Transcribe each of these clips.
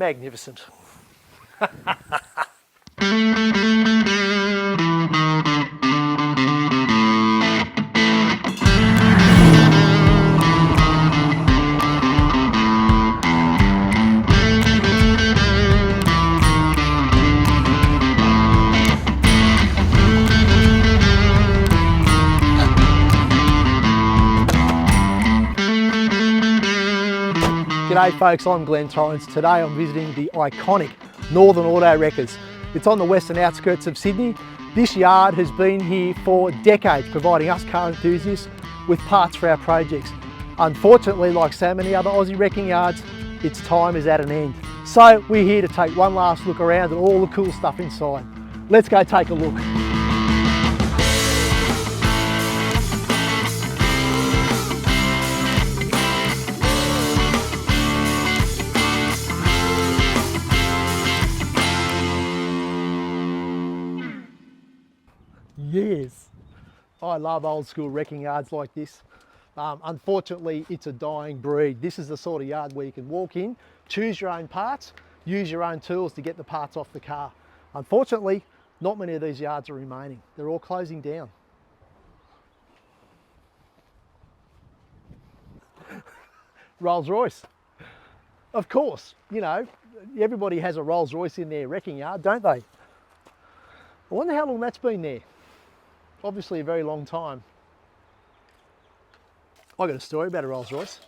magnificent. G'day folks, I'm Glenn Torrance. Today I'm visiting the iconic Northern Auto Wreckers. It's on the western outskirts of Sydney. This yard has been here for decades, providing us car enthusiasts with parts for our projects. Unfortunately, like so many other Aussie wrecking yards, its time is at an end. So we're here to take one last look around at all the cool stuff inside. Let's go take a look. Yes, I love old school wrecking yards like this. Unfortunately, it's a dying breed. This is the sort of yard where you can walk in, choose your own parts, use your own tools to get the parts off the car. Unfortunately, not many of these yards are remaining. They're all closing down. Rolls Royce. Of course, you know, everybody has a Rolls Royce in their wrecking yard, don't they? I wonder how long that's been there. Obviously a very long time. I got a story about a Rolls Royce.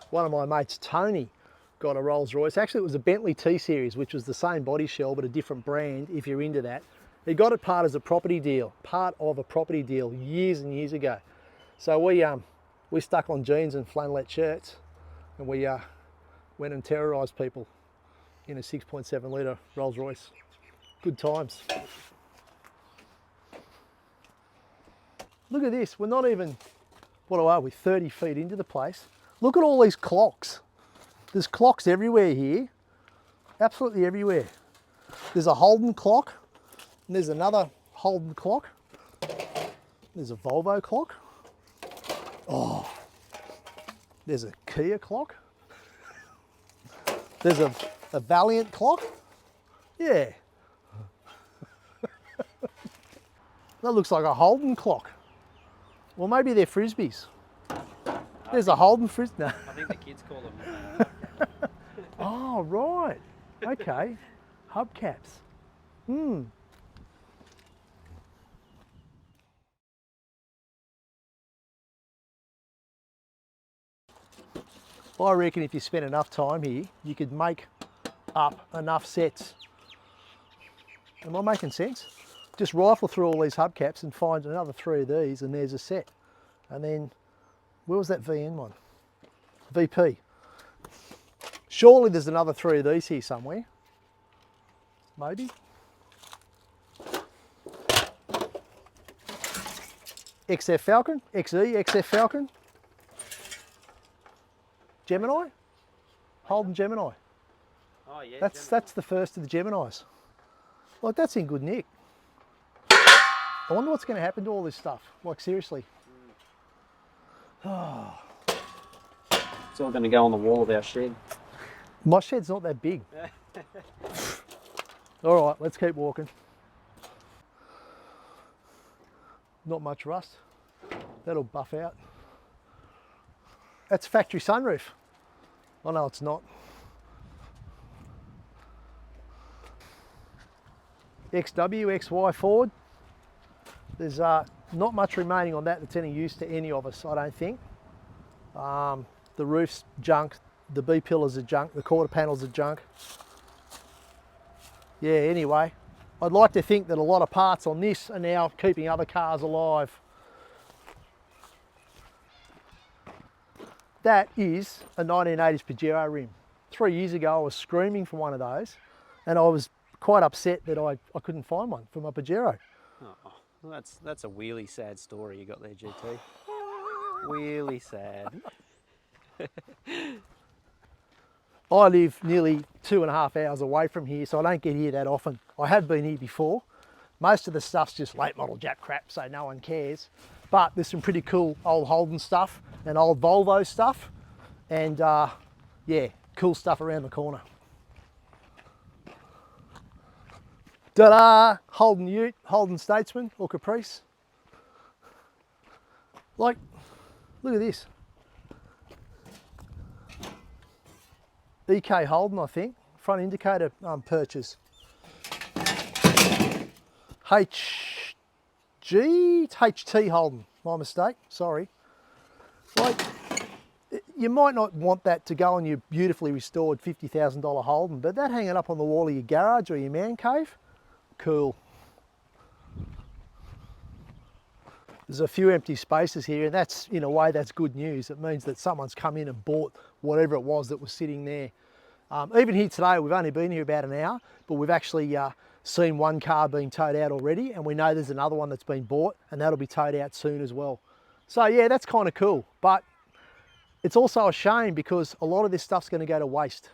One of my mates, Tony, got a Rolls Royce. Actually, it was a Bentley T-Series, which was the same body shell, but a different brand, if you're into that. He got it part of a property deal years and years ago. So we stuck on jeans and flannelette shirts, and we went and terrorised people in a 6.7 litre Rolls Royce. Good times. Look at this, we're not even, what are we, 30 feet into the place. Look at all these clocks. There's clocks everywhere here, absolutely everywhere. There's a Holden clock, and there's another Holden clock. There's a Volvo clock. Oh, there's a Kia clock. There's a Valiant clock. Yeah. That looks like a Holden clock. Well, maybe they're Frisbees. There's a Holden Frisbee. No. I think the kids call them. Oh, right. Okay. Hubcaps. I reckon if you spent enough time here, you could make up enough sets. Am I making sense? Just rifle through all these hubcaps and find another 3 of these, and there's a set. And then, where was that VN one? VP. Surely there's another 3 of these here somewhere. Maybe. XF Falcon, XE, XF Falcon. Gemini? Holden Gemini. Oh yeah. That's the first of the Geminis. Like, that's in good nick. I wonder what's going to happen to all this stuff. Like, seriously. Oh. It's all going to go on the wall of our shed. My shed's not that big. All right, let's keep walking. Not much rust. That'll buff out. That's factory sunroof. Oh no, it's not. XW, XY Ford. There's not much remaining on that that's any use to any of us, I don't think. The roof's junk, the B-pillars are junk, the quarter panels are junk. Yeah, anyway, I'd like to think that a lot of parts on this are now keeping other cars alive. That is a 1980s Pajero rim. 3 years ago I was screaming for one of those, and I was quite upset that I couldn't find one for my Pajero. Oh, well, that's a really sad story you got there, GT. Really sad. I live nearly 2.5 hours away from here, so I don't get here that often. I have been here before. Most of the stuff's just late model Jap crap, so no one cares. But there's some pretty cool old Holden stuff and old Volvo stuff, and yeah, cool stuff around the corner. Ta-da! Holden Ute, Holden Statesman or Caprice. Like, look at this. EK Holden, I think. Front indicator purchase. HT Holden, my mistake, sorry. Like, you might not want that to go on your beautifully restored $50,000 Holden, but that hanging up on the wall of your garage or your man cave, cool. There's a few empty spaces here, and that's, in a way, that's good news. It means that someone's come in and bought whatever it was that was sitting there. Even here today, we've only been here about an hour, but we've actually seen one car being towed out already, and we know there's another one that's been bought, and that'll be towed out soon as well. So yeah, that's kind of cool, but it's also a shame because a lot of this stuff's going to go to waste.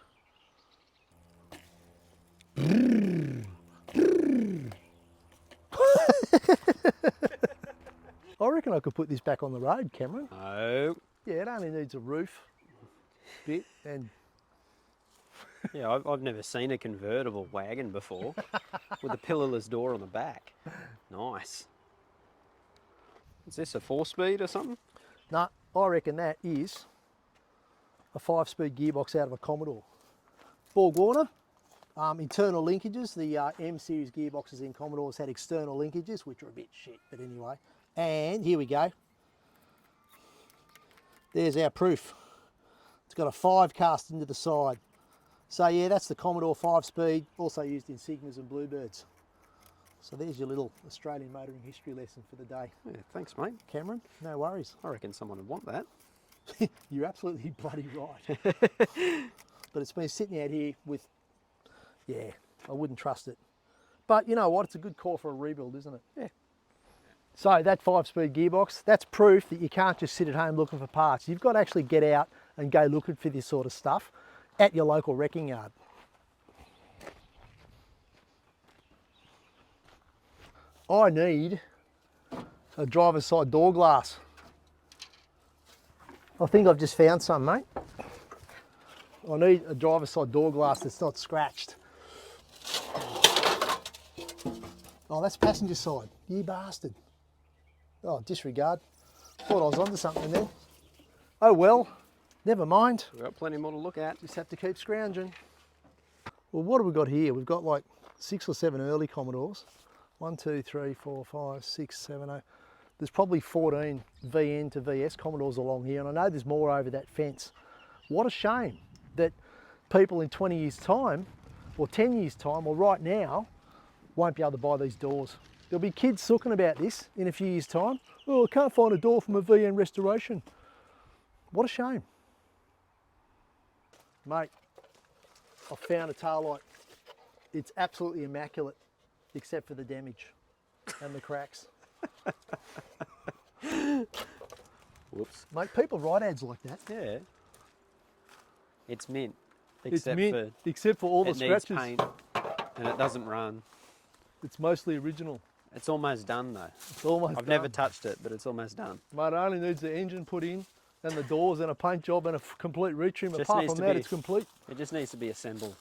I reckon I could put this back on the road, Cameron. No. Yeah, it only needs a roof bit and... Yeah, I've never seen a convertible wagon before with a pillarless door on the back. Nice. Is this a 4-speed or something? No, I reckon that is a 5-speed gearbox out of a Commodore. Borg Warner, internal linkages. The M series gearboxes in Commodores had external linkages, which are a bit shit, but anyway. And here we go. There's our proof. It's got a 5 cast into the side. So yeah, that's the Commodore 5-speed, also used in Sigmas and Bluebirds. So there's your little Australian motoring history lesson for the day. Yeah, thanks, mate. Cameron, no worries. I reckon someone would want that. You're absolutely bloody right. But it's been sitting out here with, yeah, I wouldn't trust it. But you know what, it's a good call for a rebuild, isn't it? Yeah. So that 5-speed gearbox, that's proof that you can't just sit at home looking for parts. You've got to actually get out and go looking for this sort of stuff at your local wrecking yard. I need a driver's side door glass. I think I've just found some, mate. I need a driver's side door glass that's not scratched. Oh, that's passenger side. You bastard. Oh, disregard. Thought I was onto something then. Oh well, never mind. We've got plenty more to look at. Just have to keep scrounging. Well, what have we got here? We've got like 6 or 7 early Commodores. 1, 2, 3, 4, 5, 6, 7, 8. There's probably 14 VN to VS Commodores along here, and I know there's more over that fence. What a shame that people in 20 years' time, or 10 years' time, or right now, won't be able to buy these doors. There'll be kids sooking about this in a few years' time. Oh, I can't find a door from a VN restoration. What a shame. Mate, I found a tail light. It's absolutely immaculate, except for the damage and the cracks. Whoops. Mate, people write ads like that. Yeah. It's mint. It's mint, except for all the scratches. It needs paint and it doesn't run. It's mostly original. It's almost done though. It's almost I've done. never touched it, but it's almost done. Mate, it only needs the engine put in and the doors and a paint job and a complete retrim. Just Apart needs from to that, be- it's complete. It just needs to be assembled.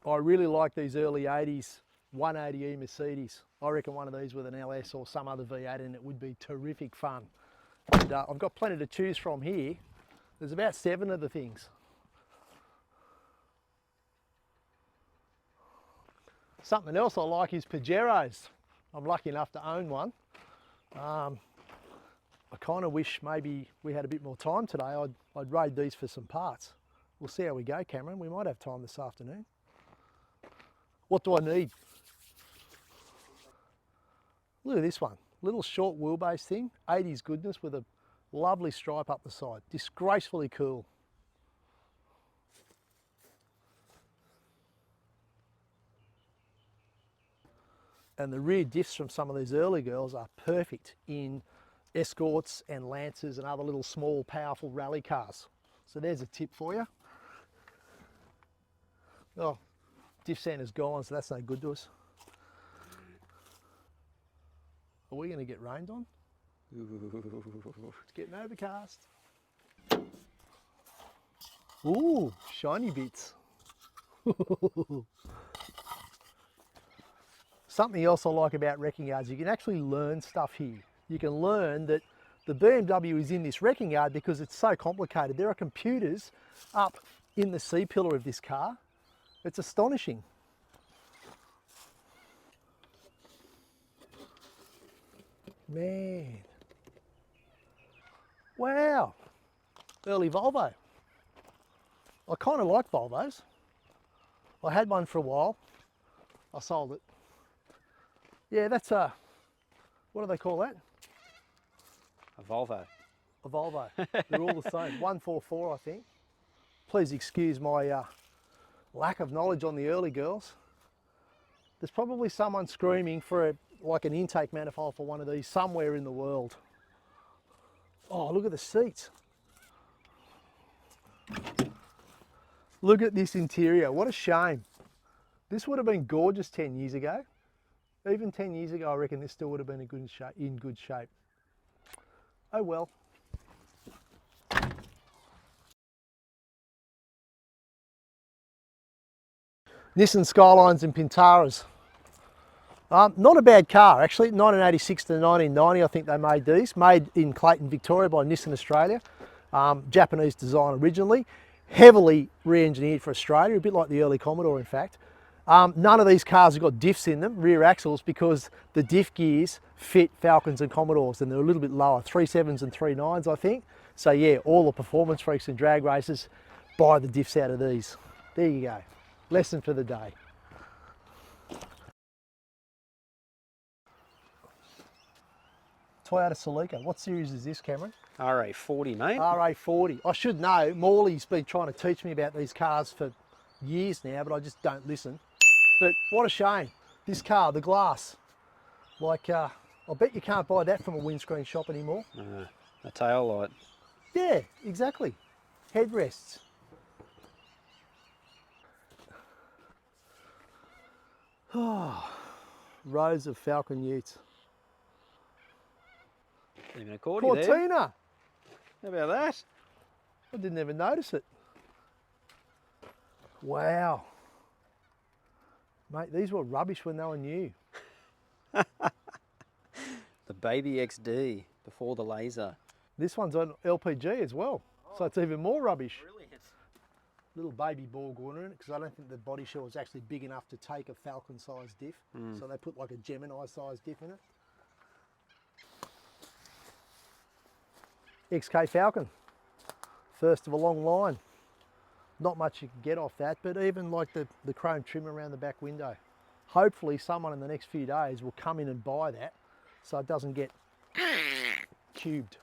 I really like these early 80s 180E Mercedes. I reckon one of these with an LS or some other V8 in it would be terrific fun. And I've got plenty to choose from here. There's about 7 of the things. Something else I like is Pajeros. I'm lucky enough to own one. I kind of wish maybe we had a bit more time today. I'd raid these for some parts. We'll see how we go, Cameron. We might have time this afternoon. What do I need? Look at this one. Little short wheelbase thing. 80s goodness with a lovely stripe up the side. Disgracefully cool. And the rear diffs from some of these early girls are perfect in Escorts and Lancers and other little small powerful rally cars. So there's a tip for you. Oh, diff center's gone, so that's no good to us. Are we going to get rained on? It's getting overcast. Ooh, shiny bits. Something else I like about wrecking yards, you can actually learn stuff here. You can learn that the BMW is in this wrecking yard because it's so complicated. There are computers up in the C-pillar of this car. It's astonishing. Man. Wow. Early Volvo. I kind of like Volvos. I had one for a while. I sold it. Yeah, that's a, what do they call that? A Volvo. A Volvo. They're all the same. 144, I think. Please excuse my lack of knowledge on the early girls. There's probably someone screaming for like an intake manifold for one of these somewhere in the world. Oh, look at the seats. Look at this interior. What a shame. This would have been gorgeous 10 years ago. Even 10 years ago, I reckon this still would have been in good shape. Oh well. Nissan Skylines and Pintaras. Not a bad car, actually. 1986 to 1990, I think they made these. Made in Clayton, Victoria by Nissan Australia. Japanese design originally. Heavily re-engineered for Australia, a bit like the early Commodore, in fact. None of these cars have got diffs in them, rear axles, because the diff gears fit Falcons and Commodores, and they're a little bit lower, 3.7s and 3.9s, I think. So yeah, all the performance freaks and drag racers buy the diffs out of these. There you go. Lesson for the day. Toyota Celica. What series is this, Cameron? RA40, mate. RA40. I should know. Morley's been trying to teach me about these cars for years now, but I just don't listen. But what a shame. This car, the glass. Like, I bet you can't buy that from a windscreen shop anymore. A tail light. Yeah, exactly. Headrests. Oh, rows of Falcon Utes. Even a Cordy there. Cortina. How about that? I didn't even notice it. Wow. Mate, these were rubbish when they were new. The Baby XD before the laser. This one's on LPG as well, so it's even more rubbish. Brilliant. Little baby ball going in it, because I don't think the body shell was actually big enough to take a Falcon-sized diff, so they put like a Gemini-sized diff in it. XK Falcon, first of a long line. Not much you can get off that, but even like the chrome trim around the back window. Hopefully someone in the next few days will come in and buy that so it doesn't get cubed.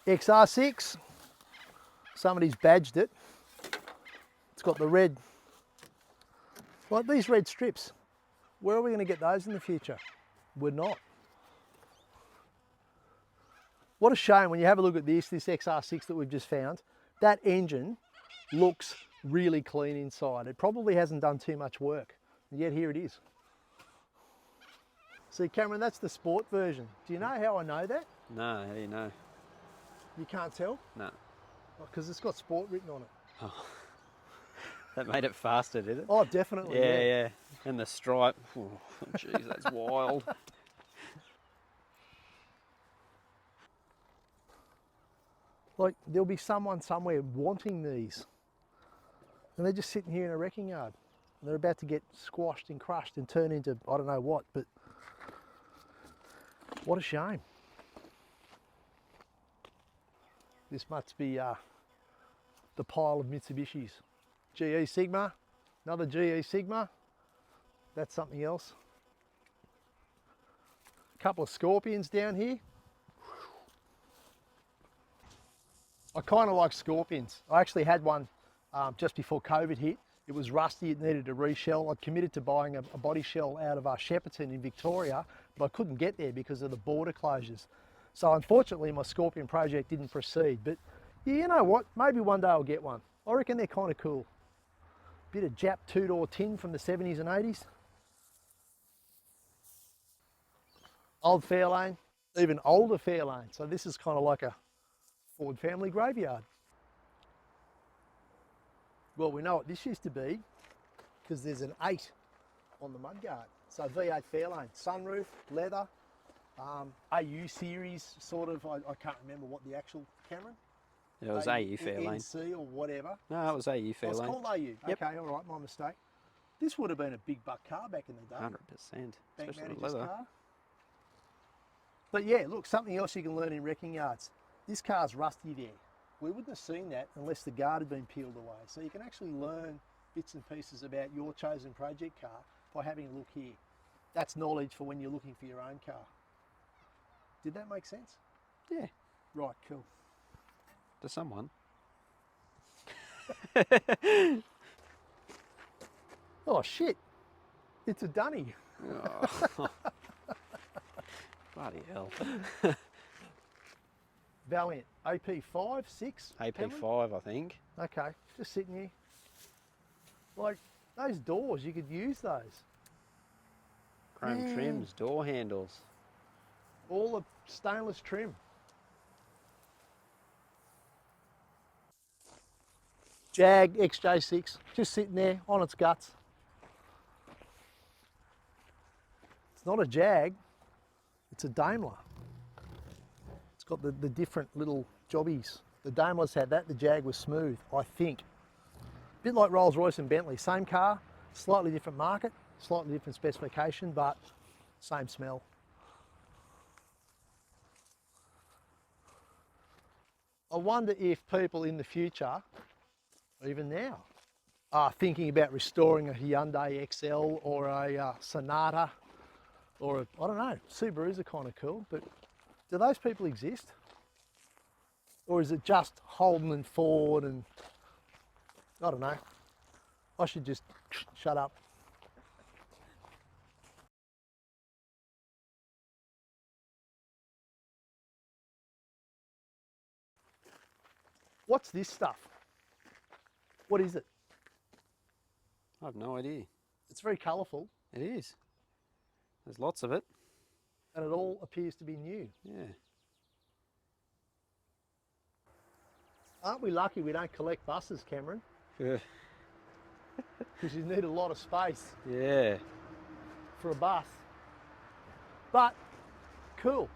XR6, somebody's badged it. It's got the red, like these red strips. Where are we going to get those in the future? We're not. What a shame when you have a look at this XR6 that we've just found. That engine looks really clean inside. It probably hasn't done too much work, and yet here it is. See, Cameron, that's the sport version. Do you know how I know that? No, how do you know? You can't tell? No. Because it's got sport written on it. Oh. That made it faster, did it? Oh, definitely. Yeah. And the stripe. Oh, jeez, that's wild. Like, there'll be someone somewhere wanting these. And they're just sitting here in a wrecking yard. And they're about to get squashed and crushed and turn into, I don't know what, but what a shame. This must be the pile of Mitsubishis. GE Sigma, another GE Sigma. That's something else. A couple of Scorpions down here. I kind of like Scorpions. I actually had one just before COVID hit. It was rusty, it needed a reshell. I'd committed to buying a body shell out of Shepparton in Victoria, but I couldn't get there because of the border closures. So unfortunately my Scorpion project didn't proceed, but yeah, you know what? Maybe one day I'll get one. I reckon they're kind of cool. Bit of Jap two-door tin from the 70s and 80s. Old Fairlane, even older Fairlane. So this is kind of like a Ford family graveyard. Well, we know what this used to be because there's an 8 on the mudguard. So V8 Fairlane, sunroof, leather, AU series sort of, I can't remember what the actual, Cameron? It was AU Fairlane. NC or whatever. No, it was AU Oh, it's Fairlane. called AU. Yep. Okay, all right, my mistake. This would have been a big buck car back in the day. 100%. Bank Especially the manager's leather. car. But yeah, look, something else you can learn in wrecking yards. This car's rusty there. We wouldn't have seen that unless the guard had been peeled away. So you can actually learn bits and pieces about your chosen project car by having a look here. That's knowledge for when you're looking for your own car. Did that make sense? Yeah, Right, cool. to someone. Oh shit, it's a dunny. Oh. Bloody hell. Valiant, AP5, 6? AP5, I think. Okay, just sitting here. Like, those doors, you could use those. Chrome Yeah. trims, door handles. All the stainless trim. Jag XJ6, just sitting there on its guts. It's not a Jag, it's a Daimler. It's got the different little jobbies. The Daimler's had that, the Jag was smooth, I think. A bit like Rolls-Royce and Bentley, same car, slightly different market, slightly different specification, but same smell. I wonder if people in the future, even now, are thinking about restoring a Hyundai XL or a Sonata or I don't know, Subarus are kind of cool, but do those people exist? Or is it just Holden and Ford and, I don't know, I should just shut up. What's this stuff? What is it? I have no idea. It's very colourful It is. There's lots of it. and it all appears to be new. Yeah. Aren't we lucky we don't collect buses, Cameron? Because you need a lot of space Yeah. for a bus. But, cool.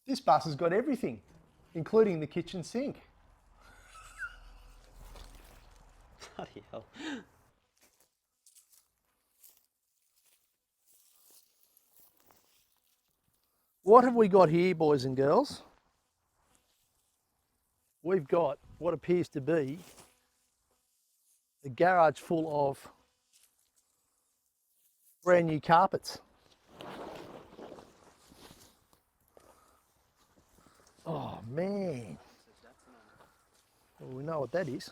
This bus has got everything, including the kitchen sink. Bloody hell. What have we got here, boys and girls? We've got what appears to be a garage full of brand new carpets. Oh man. Well, we know what that is.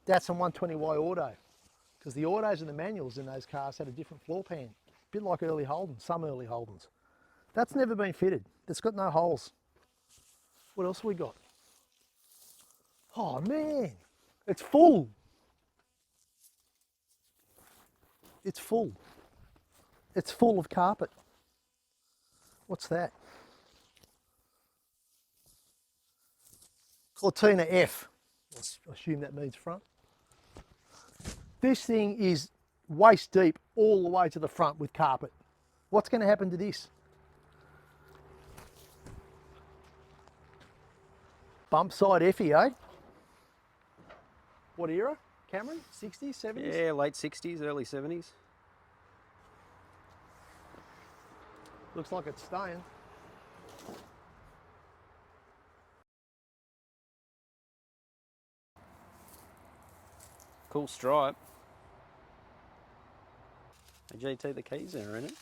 Datsun 120Y Auto. Because the autos and the manuals in those cars had a different floor pan. A bit like early Holden, some early Holdens. That's never been fitted. It's got no holes. What else have we got? Oh man, it's full. It's full. It's full of carpet. What's that? Cortina F. I assume that means front. This thing is waist deep all the way to the front with carpet. What's going to happen to this? Bump side Effie, eh? What era? Cameron? 60s, 70s? Yeah, late 60s, early 70s. Looks like it's staying. Cool stripe. Hey, GT, the keys are in it.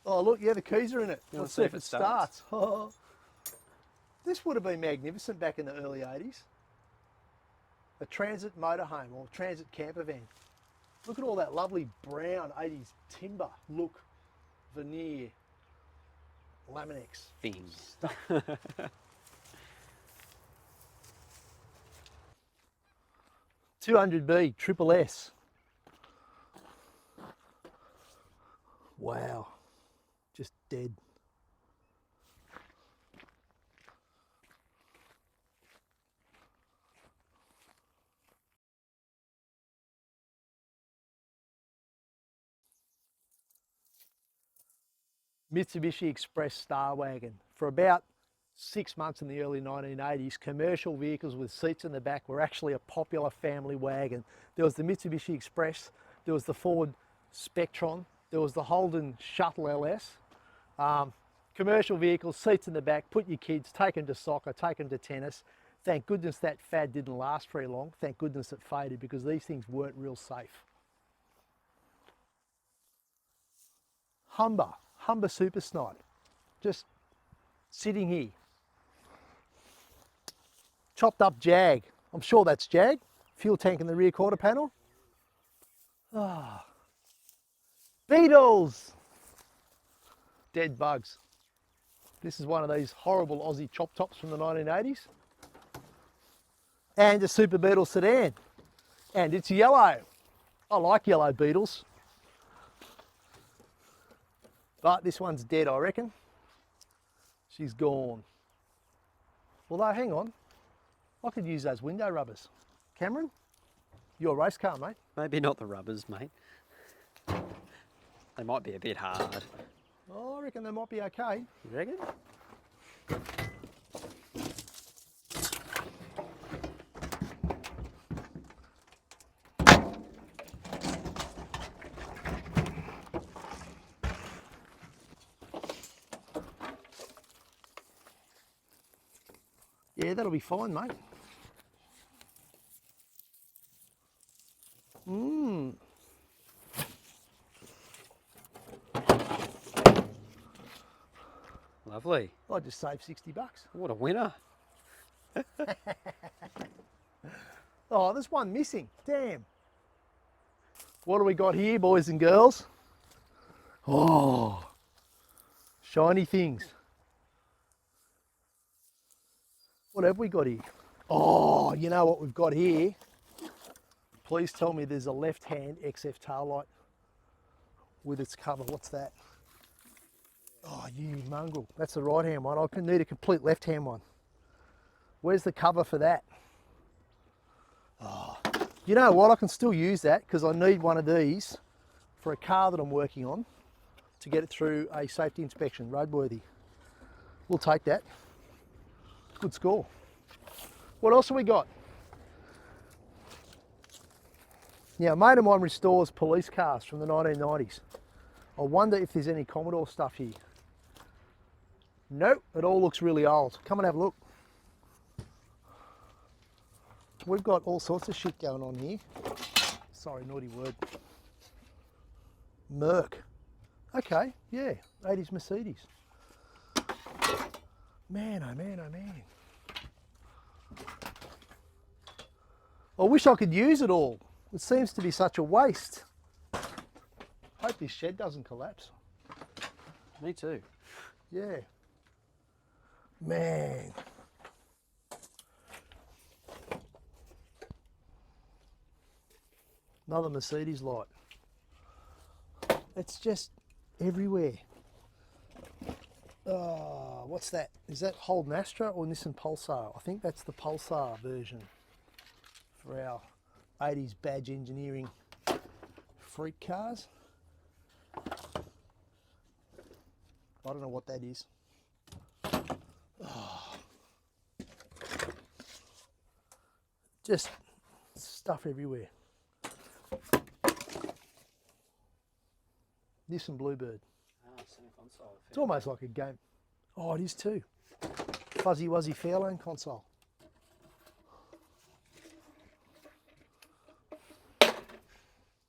Oh look, yeah, the keys are in it. You wanna Let's see if it starts. starts? This would have been magnificent back in the early 80s. A transit motorhome or transit camper van. Look at all that lovely brown 80s timber look, veneer, Laminex. Fins. 200B, triple S. Wow, just dead. Mitsubishi Express Star Wagon. For about 6 months in the early 1980s, commercial vehicles with seats in the back were actually a popular family wagon. There was the Mitsubishi Express, there was the Ford Spectron, there was the Holden Shuttle LS. Commercial vehicles, seats in the back, put your kids, take them to soccer, take them to tennis. Thank goodness that fad didn't last very long. Thank goodness it faded, because these things weren't real safe. Humber Super Snipe, just sitting here. Chopped up Jag, I'm sure that's Jag. Fuel tank in the rear quarter panel. Beetles, dead bugs. This is one of these horrible Aussie chop tops from the 1980s. And a Super Beetle sedan. And it's yellow. I like yellow Beetles. But this one's dead, I reckon. She's gone. Although, hang on. I could use those window rubbers. Cameron, you're a race car, mate. Maybe not the rubbers, mate. They might be a bit hard. Oh, I reckon they might be okay. You reckon? Yeah, that'll be fine, mate. Lovely. I just saved $60. What a winner. Oh, there's one missing. Damn. What do we got here, boys and girls? Oh, shiny things. What have we got here? Oh, you know what we've got here? Please tell me there's a left-hand XF tail light with its cover. What's that? Oh, you mongrel. That's the right-hand one. I need a complete left-hand one. Where's the cover for that? Oh, you know what? I can still use that, because I need one of these for a car that I'm working on to get it through a safety inspection, roadworthy. We'll take that. Good score. What else have we got? Now, a mate of mine restores police cars from the 1990s. I wonder if there's any Commodore stuff here. Nope, it all looks really old. Come and have a look. We've got all sorts of shit going on here. Sorry, naughty word. Merc. Okay, yeah, 80s Mercedes. Man, oh man, oh man. I wish I could use it all. It seems to be such a waste. Hope this shed doesn't collapse. Me too. Yeah. Man. Another Mercedes light. It's just everywhere. Oh, what's that? Is that Holden Astra or Nissan Pulsar? I think that's the Pulsar version for our 80s badge engineering freak cars. I don't know what that is. Oh. Just stuff everywhere. Nissan Bluebird. Same console. It's almost like a game. Oh, it is too. Fuzzy Wuzzy Fairlane console.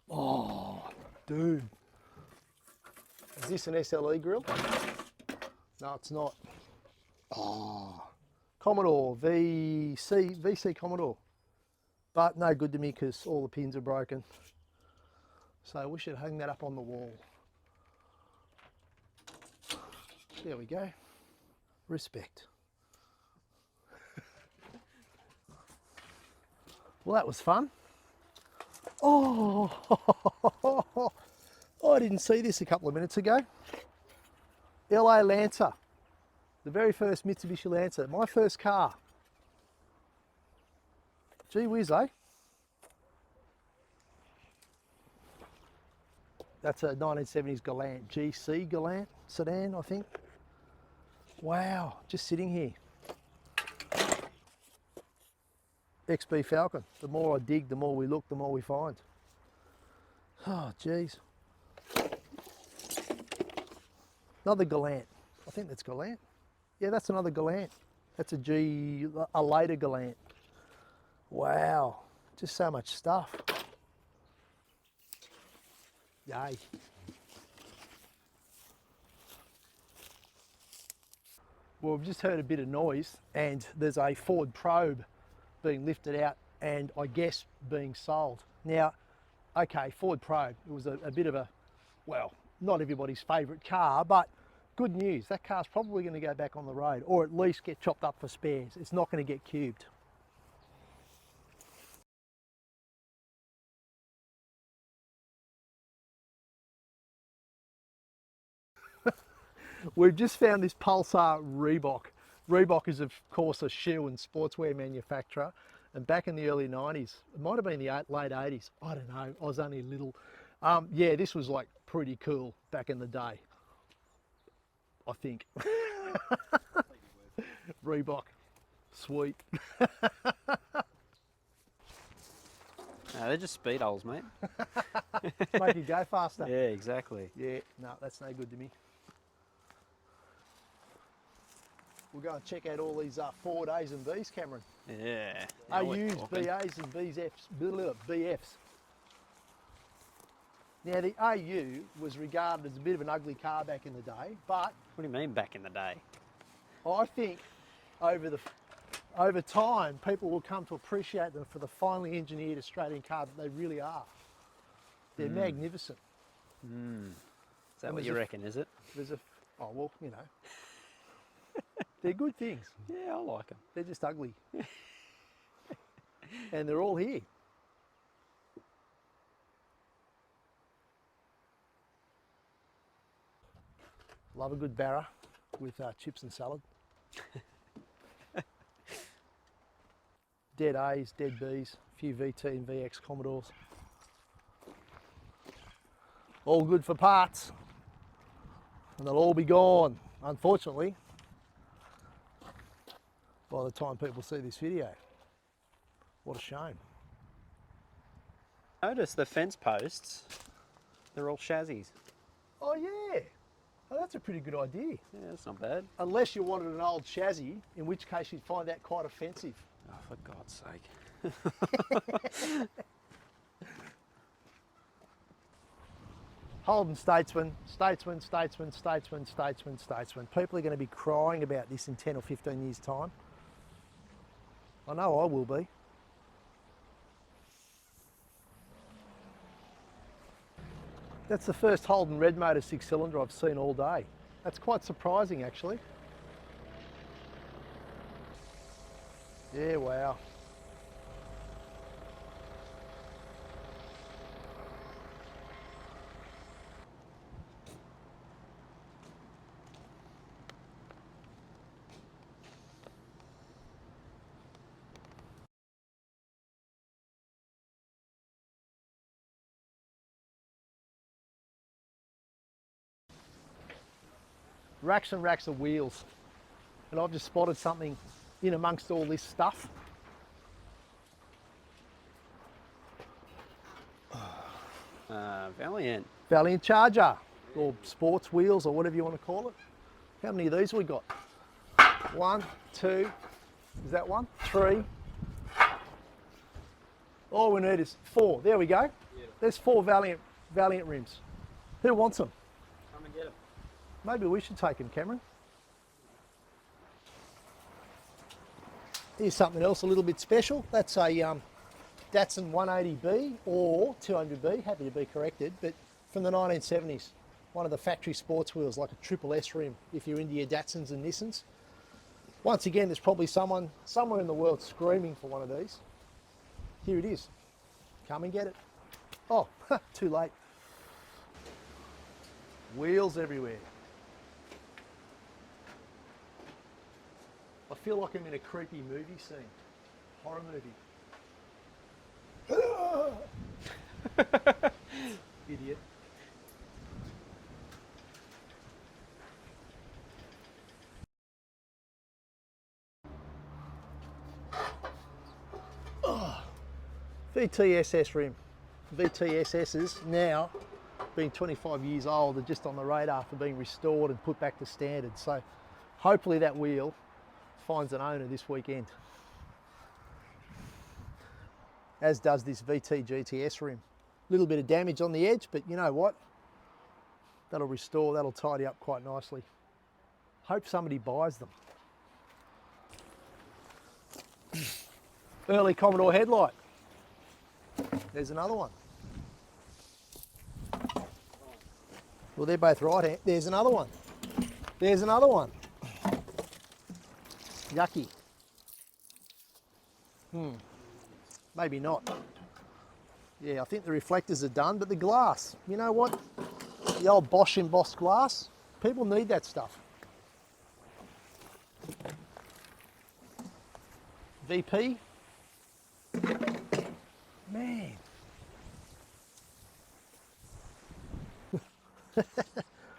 Oh, dude. Is this an SLE grill? No, it's not. Oh, Commodore, VC Commodore. But no good to me because all the pins are broken. So we should hang that up on the wall. There we go. Respect. Well, that was fun. Oh, I didn't see this a couple of minutes ago. LA Lancer. The very first Mitsubishi Lancer. My first car. Gee whiz, eh? That's a 1970s Galant, GC Galant. sedan, I think. Wow, just sitting here. XB Falcon. The more I dig, the more we look, the more we find. Oh, geez. Another Galant. I think that's Galant. Yeah, that's another Galant. That's a later Galant. Wow, just so much stuff. Yay. Well, we've just heard a bit of noise and there's a Ford Probe being lifted out and I guess being sold. Now, okay, Ford Probe, it was a bit of a, well, not everybody's favourite car, but good news, that car's probably going to go back on the road or at least get chopped up for spares. It's not going to get cubed. We've just found this Pulsar Reebok. Reebok is of course a shoe and sportswear manufacturer, and back in the early 90s, it might have been the late 80s, I don't know, I was only little. Yeah, this was like pretty cool back in the day, I think. Reebok, sweet. No, they're just speed holes, mate. Make you go faster. Yeah, exactly. Yeah, no, that's no good to me. We'll go and check out all these Ford A's and B's, Cameron. Yeah. AUs, BAs and BFs. Now the AU was regarded as a bit of an ugly car back in the day, but What do you mean back in the day? I think over time people will come to appreciate them for the finely engineered Australian car that they really are. They're magnificent. Is that what you reckon, is it? Oh well, you know. They're good things. Yeah, I like them. They're just ugly. And they're all here. Love a good barra with chips and salad. Dead A's, dead B's, a few VT and VX Commodores. All good for parts. And they'll all be gone, unfortunately, by the time people see this video. What a shame. Notice the fence posts, they're all chassis. Oh yeah, oh, that's a pretty good idea. Yeah, that's not bad. Unless you wanted an old chassis, in which case you'd find that quite offensive. Oh, for God's sake. Holden Statesman, Statesman, Statesman, Statesman, Statesman, Statesman. People are going to be crying about this in 10 or 15 years' time. I know I will be. That's the first Holden red motor 6-cylinder I've seen all day. That's quite surprising actually. Yeah, wow. Racks and racks of wheels. And I've just spotted something in amongst all this stuff. Valiant. Valiant Charger, or sports wheels, or whatever you want to call it. How many of these have we got? 1, 2, is that 1? 3. All we need is 4. There we go. Yeah. There's 4 Valiant rims. Who wants them? Come and get them. Maybe we should take them, Cameron. Here's something else a little bit special. That's a Datsun 180B or 200B, happy to be corrected, but from the 1970s. One of the factory sports wheels, like a triple S rim, if you're into your Datsuns and Nissans. Once again, there's probably someone somewhere in the world screaming for one of these. Here it is. Come and get it. Oh, too late. Wheels everywhere. I feel like I'm in a creepy movie scene. Horror movie. Idiot. VTSS rim. VTSSs now, being 25 years old, are just on the radar for being restored and put back to standard. So hopefully that wheel finds an owner this weekend. As does this VT GTS rim. A little bit of damage on the edge, but you know what? That'll restore, that'll tidy up quite nicely. Hope somebody buys them. Early Commodore headlight. There's another one. Well, they're both right. There's another one. There's another one. Yucky. Maybe not. Yeah, I think the reflectors are done, but the glass, you know what? The old Bosch embossed glass, people need that stuff. VP. Man.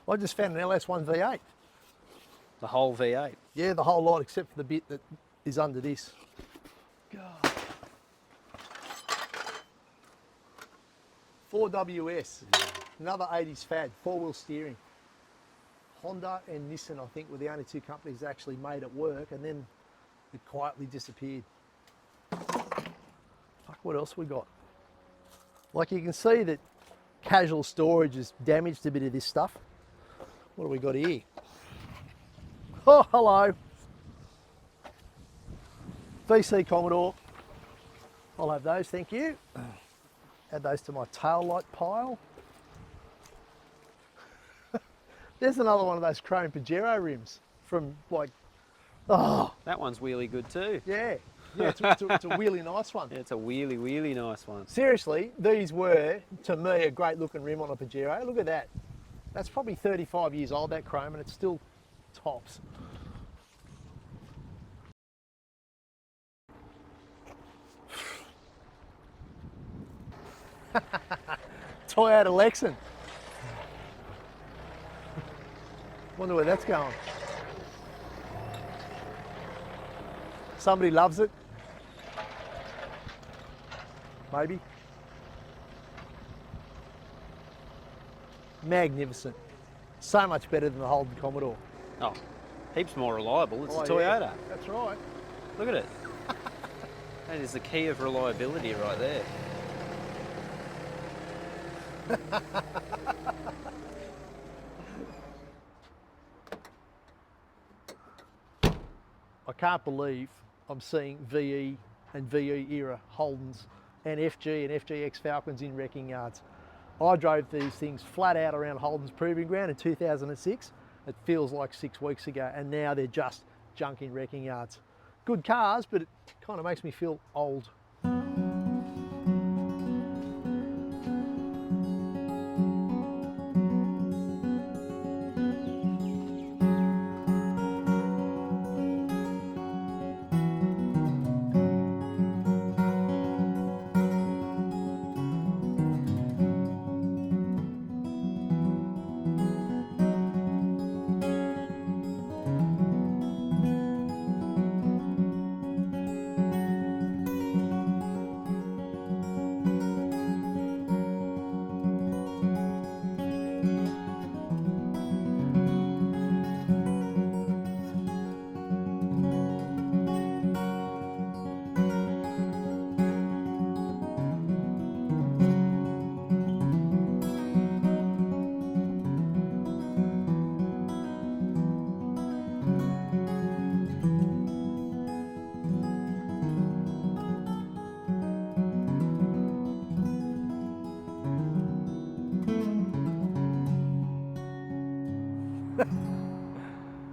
I just found an LS1 V8. The whole V8. Yeah, the whole lot except for the bit that is under this. God. 4WS, another 80s fad, four-wheel steering. Honda and Nissan, I think, were the only two companies that actually made it work, and then it quietly disappeared. Fuck, what else we got? Like you can see that casual storage has damaged a bit of this stuff. What do we got here? Oh, hello. VC Commodore. I'll have those, thank you. Add those to my tail light pile. There's another one of those chrome Pajero rims from like, oh. That one's really good too. Yeah, it's a really nice one. Yeah, it's a really nice one. Seriously, these were, to me, a great looking rim on a Pajero. Look at that. That's probably 35 years old, that chrome, and it's still tops. Toyota Lexan. Wonder where that's going. Somebody loves it. Maybe. Magnificent. So much better than the Holden Commodore. Oh, heaps more reliable. It's a Yeah, Toyota. that's right. Look at it. That is the key of reliability right there. I can't believe I'm seeing VE and VE era Holdens and FG and FGX Falcons in wrecking yards. I drove these things flat out around Holden's Proving Ground in 2006. It feels like 6 weeks ago, and now they're just junk in wrecking yards. Good cars, but it kind of makes me feel old.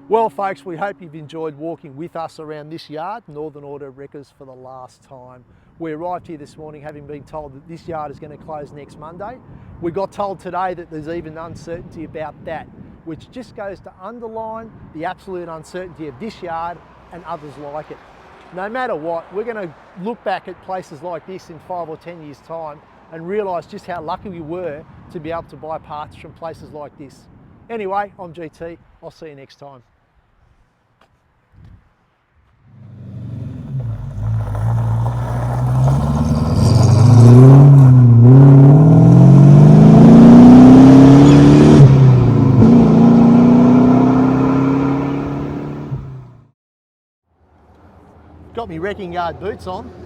Well folks, we hope you've enjoyed walking with us around this yard, Northern Auto Wreckers, for the last time. We arrived here this morning having been told that this yard is going to close next Monday. We got told today that there's even uncertainty about that, which just goes to underline the absolute uncertainty of this yard and others like it. No matter what, we're going to look back at places like this in 5 or 10 years' time and realise just how lucky we were to be able to buy parts from places like this. Anyway, I'm GT. I'll see you next time. Got me wrecking yard boots on.